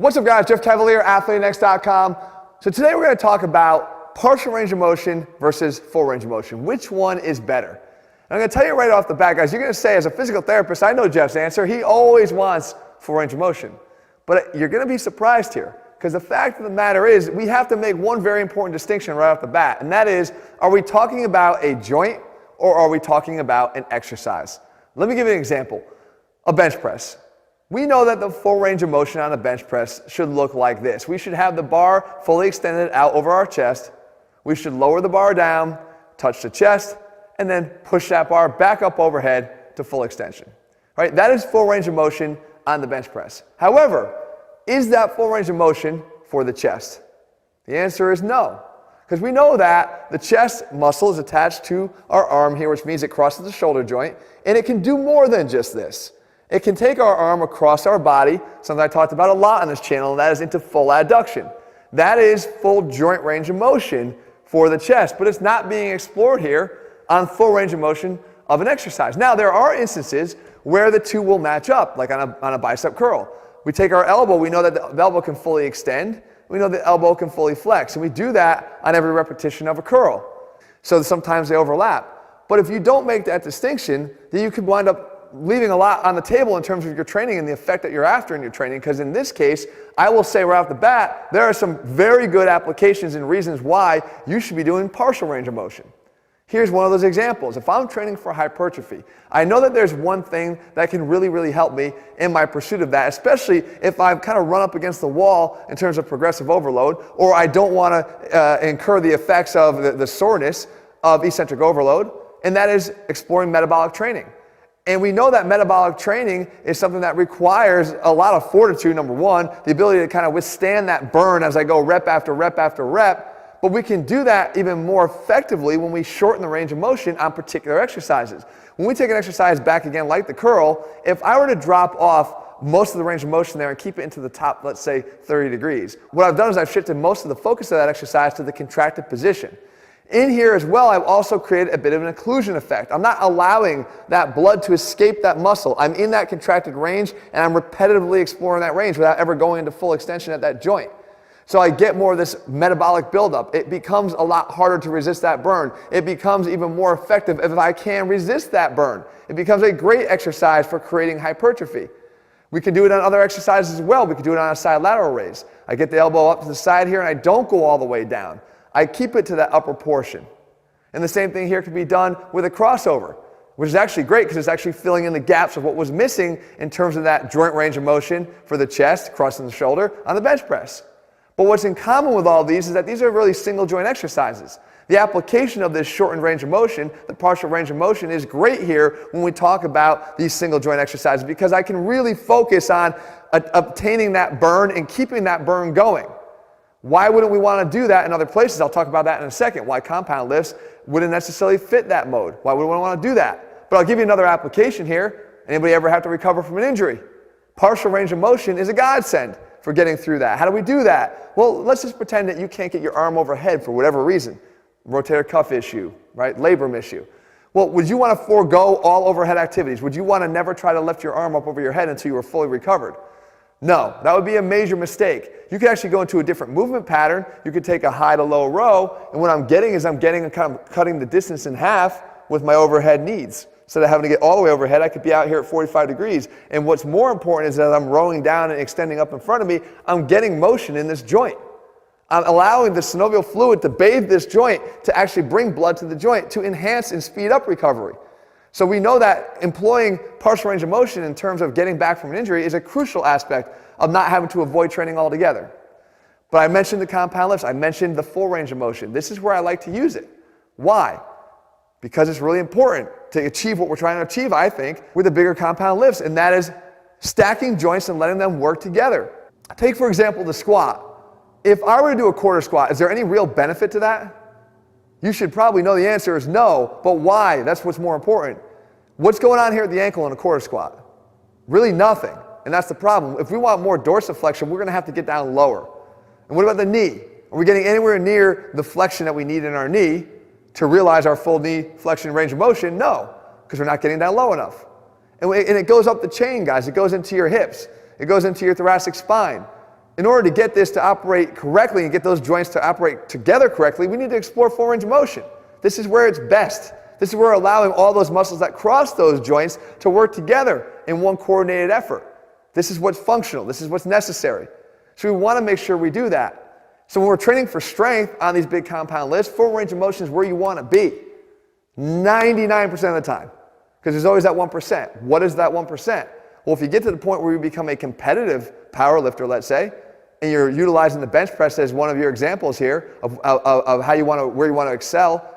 What's up guys, Jeff Cavalier, ATHLEAN-X.com. So today we're going to talk about partial range of motion versus full range of motion. Which one is better? And I'm going to tell you right off the bat, guys, you're going to say as a physical therapist, I know Jeff's answer, he always wants full range of motion. But you're going to be surprised here, because the fact of the matter is we have to make one very important distinction right off the bat, and that is, are we talking about a joint or are we talking about an exercise? Let me give you an example. A bench press. We know that the full range of motion on a bench press should look like this. We should have the bar fully extended out over our chest. We should lower the bar down, touch the chest, and then push that bar back up overhead to full extension. Right? That is full range of motion on the bench press. However, is that full range of motion for the chest? The answer is no. Because we know that the chest muscle is attached to our arm here, which means it crosses the shoulder joint, and it can do more than just this. It can take our arm across our body, something I talked about a lot on this channel, and that is into full adduction. That is full joint range of motion for the chest, but it's not being explored here on full range of motion of an exercise. Now, there are instances where the two will match up, like on a bicep curl. We take our elbow, we know that the elbow can fully extend, we know the elbow can fully flex, and we do that on every repetition of a curl. So sometimes they overlap. But if you don't make that distinction, then you could wind up leaving a lot on the table in terms of your training and the effect that you're after in your training, because in this case, I will say right off the bat, there are some very good applications and reasons why you should be doing partial range of motion. Here's one of those examples. If I'm training for hypertrophy, I know that there's one thing that can really help me in my pursuit of that, especially if I've kind of run up against the wall in terms of progressive overload, or I don't want to incur the effects of the soreness of eccentric overload, and that is exploring metabolic training. And we know that metabolic training is something that requires a lot of fortitude, number one, the ability to kind of withstand that burn as I go rep after rep after rep. But we can do that even more effectively when we shorten the range of motion on particular exercises. When we take an exercise back again, like the curl, if I were to drop off most of the range of motion there and keep it into the top, let's say 30 degrees, what I've done is I've shifted most of the focus of that exercise to the contracted position. In here as well, I've also created a bit of an occlusion effect. I'm not allowing that blood to escape that muscle. I'm in that contracted range, and I'm repetitively exploring that range without ever going into full extension at that joint. So I get more of this metabolic buildup. It becomes a lot harder to resist that burn. It becomes even more effective if I can resist that burn. It becomes a great exercise for creating hypertrophy. We can do it on other exercises as well. We can do it on a side lateral raise. I get the elbow up to the side here, and I don't go all the way down. I keep it to that upper portion. And the same thing here can be done with a crossover, which is actually great because it's actually filling in the gaps of what was missing in terms of that joint range of motion for the chest, crossing the shoulder on the bench press. But what's in common with all these is that these are really single joint exercises. The application of this shortened range of motion, the partial range of motion, is great here when we talk about these single joint exercises, because I can really focus on obtaining that burn and keeping that burn going. Why wouldn't we want to do that in other places? I'll talk about that in a second. Why compound lifts wouldn't necessarily fit that mode. Why would we want to do that? But I'll give you another application here. Anybody ever have to recover from an injury? Partial range of motion is a godsend for getting through that. How do we do that? Well, let's just pretend that you can't get your arm overhead for whatever reason. Rotator cuff issue, right? Labrum issue. Well, would you want to forego all overhead activities? Would you want to never try to lift your arm up over your head until you were fully recovered? No, that would be a major mistake. You could actually go into a different movement pattern. You could take a high to low row, and what I'm getting is I'm kind of cutting the distance in half with my overhead needs. Instead of having to get all the way overhead, I could be out here at 45 degrees. And what's more important is that I'm rowing down and extending up in front of me, I'm getting motion in this joint. I'm allowing the synovial fluid to bathe this joint to actually bring blood to the joint to enhance and speed up recovery. So we know that employing partial range of motion in terms of getting back from an injury is a crucial aspect of not having to avoid training altogether. But I mentioned the compound lifts. I mentioned the full range of motion. This is where I like to use it. Why? Because it's really important to achieve what we're trying to achieve, I think, with the bigger compound lifts, and that is stacking joints and letting them work together. Take, for example, the squat. If I were to do a quarter squat, is there any real benefit to that? You should probably know the answer is no, but why? That's what's more important. What's going on here at the ankle in a quarter squat? Really nothing, and that's the problem. If we want more dorsiflexion, we're going to have to get down lower. And what about the knee? Are we getting anywhere near the flexion that we need in our knee to realize our full knee flexion range of motion? No, because we're not getting down low enough. And it goes up the chain, guys. It goes into your hips. It goes into your thoracic spine. in order to get this to operate correctly and get those joints to operate together correctly, we need to explore full range of motion. This is where it's best. This is where we're allowing all those muscles that cross those joints to work together in one coordinated effort. This is what's functional. This is what's necessary. So we want to make sure we do that. So when we're training for strength on these big compound lifts, full range of motion is where you want to be 99% of the time, because there's always that 1%. What is that 1%? Well, if you get to the point where you become a competitive power lifter, let's say, and you're utilizing the bench press as one of your examples here of how you want to, where you want to excel,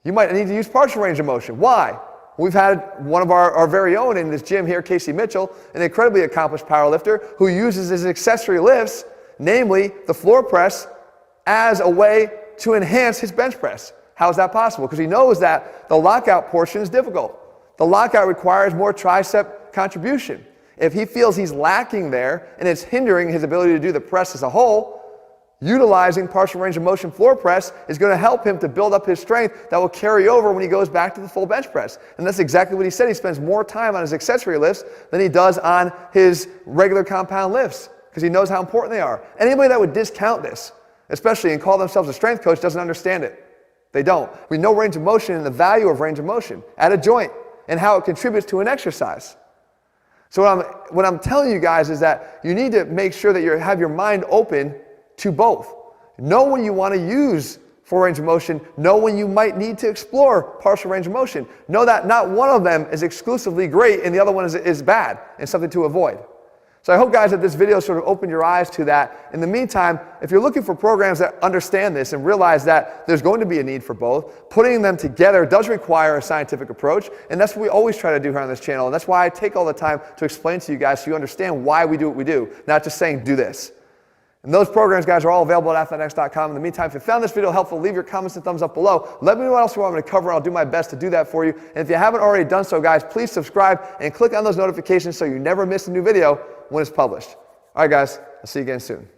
you might need to use partial range of motion. Why? We've had one of our very own in this gym here, Casey Mitchell, an incredibly accomplished powerlifter who uses his accessory lifts, namely the floor press, as a way to enhance his bench press. How is that possible? Because he knows that the lockout portion is difficult. The lockout requires more tricep contribution. If he feels he's lacking there and it's hindering his ability to do the press as a whole, utilizing partial range of motion floor press is going to help him to build up his strength that will carry over when he goes back to the full bench press. And that's exactly what he said. He spends more time on his accessory lifts than he does on his regular compound lifts because he knows how important they are. Anybody that would discount this, especially and call themselves a strength coach, doesn't understand it. They don't. We know range of motion and the value of range of motion at a joint and how it contributes to an exercise. So what I'm telling you guys is that you need to make sure that you have your mind open to both. Know when you want to use full range of motion. Know when you might need to explore partial range of motion. Know that not one of them is exclusively great and the other one is bad and something to avoid. So I hope, guys, that this video sort of opened your eyes to that. In the meantime, if you're looking for programs that understand this and realize that there's going to be a need for both, putting them together does require a scientific approach, and that's what we always try to do here on this channel, and that's why I take all the time to explain to you guys so you understand why we do what we do, not just saying do this. And those programs, guys, are all available at ATHLEAN-X.com. In the meantime, if you found this video helpful, leave your comments and thumbs up below. Let me know what else you want me to cover, and I'll do my best to do that for you. And if you haven't already done so, guys, please subscribe and click on those notifications so you never miss a new video when it's published. All right, guys, I'll see you again soon.